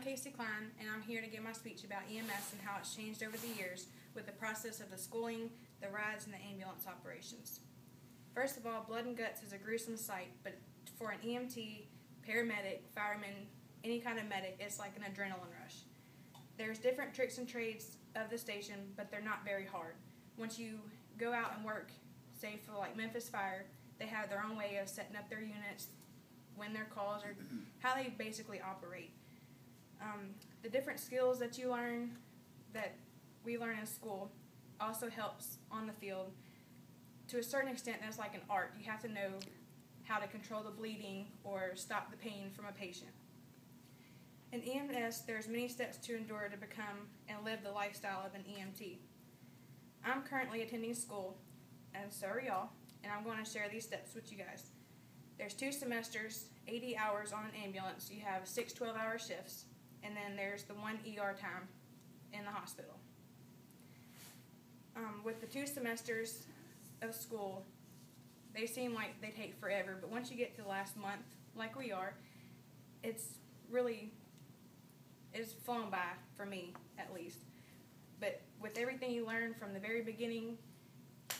Kacey and I'm here to give my speech about EMS and how it's changed over the years with the process of the schooling, the rides, and the ambulance operations. First of all, blood and guts is a gruesome sight, but for an EMT, paramedic, fireman, any kind of medic, it's like an adrenaline rush. There's different tricks and trades of the station, but they're not very hard. Once you go out and work, say for like Memphis Fire, they have their own way of setting up their units, when their calls, or how they basically operate. The different skills that you learn, that we learn in school, also helps on the field. To a certain extent, that's like an art. You have to know how to control the bleeding or stop the pain from a patient. In EMS, there's many steps to endure to become and live the lifestyle of an EMT. I'm currently attending school, and so are y'all, and I'm going to share these steps with you guys. There's 2 semesters, 80 hours on an ambulance. You have 6 12-hour shifts, and then there's the 1 ER time in the hospital. With the 2 semesters of school, they seem like they take forever, but once you get to the last month, like we are, it's flown by, for me at least. But with everything you learn from the very beginning,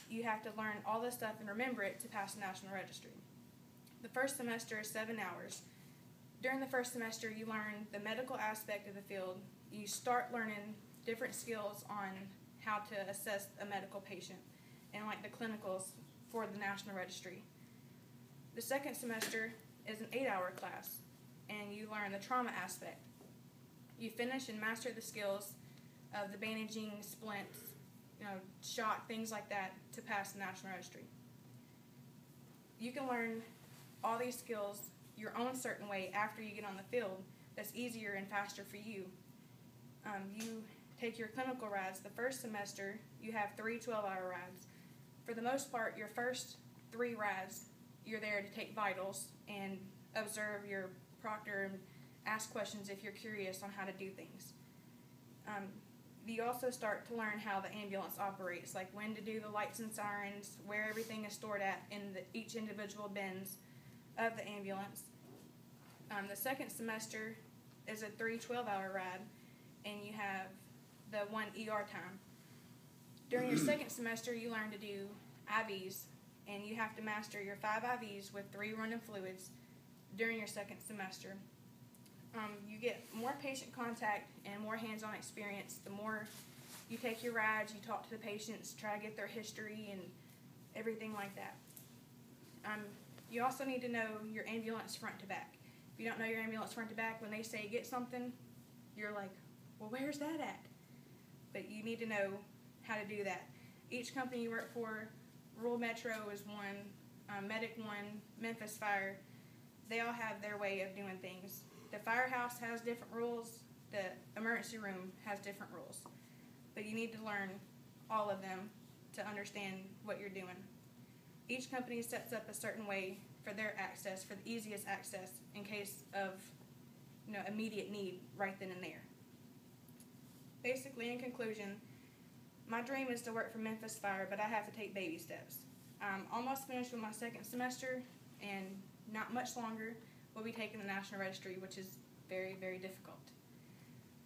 you have to learn all this stuff and remember it to pass the National Registry. The first semester is 7 hours. During the first semester, you learn the medical aspect of the field. You start learning different skills on how to assess a medical patient and like the clinicals for the National Registry. The second semester is an 8-hour class, and you learn the trauma aspect. You finish and master the skills of the bandaging, splints, shock, things like that to pass the National Registry. You can learn all these skills your own certain way after you get on the field that's easier and faster for you. You take your clinical rides. The first semester, you have 3 12-hour rides. For the most part, your first 3 rides, you're there to take vitals and observe your proctor and ask questions if you're curious on how to do things. You also start to learn how the ambulance operates, like when to do the lights and sirens, where everything is stored at in each individual bins of the ambulance. The second semester is a 3 12-hour ride, and you have the 1 ER time. During your second semester, you learn to do IVs, and you have to master your 5 IVs with 3 running fluids during your second semester. You get more patient contact and more hands-on experience. The more you take your rides, you talk to the patients, try to get their history and everything like that. You also need to know your ambulance front to back. If you don't know your ambulance front to back, when they say get something, you're like, well, where's that at? But you need to know how to do that. Each company you work for, Rural Metro is one, Medic one, Memphis Fire, they all have their way of doing things. The firehouse has different rules, the emergency room has different rules. But you need to learn all of them to understand what you're doing. Each company sets up a certain way for their access, for the easiest access in case of immediate need right then and there. Basically, in conclusion, my dream is to work for Memphis Fire, but I have to take baby steps. I'm almost finished with my second semester, and not much longer we'll be taking the National Registry, which is very, very difficult.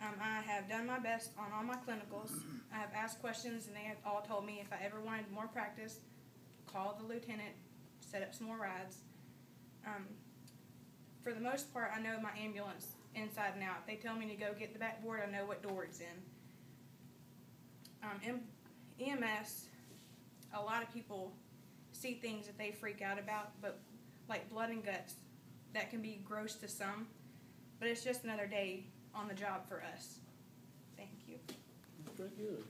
I have done my best on all my clinicals. I have asked questions, and they have all told me if I ever wanted more practice, call the lieutenant, set up some more rides. For the most part, I know my ambulance inside and out. If they tell me to go get the backboard, I know what door it's in. EMS, a lot of people see things that they freak out about, but like blood and guts, that can be gross to some, but it's just another day on the job for us. Thank you. Very good.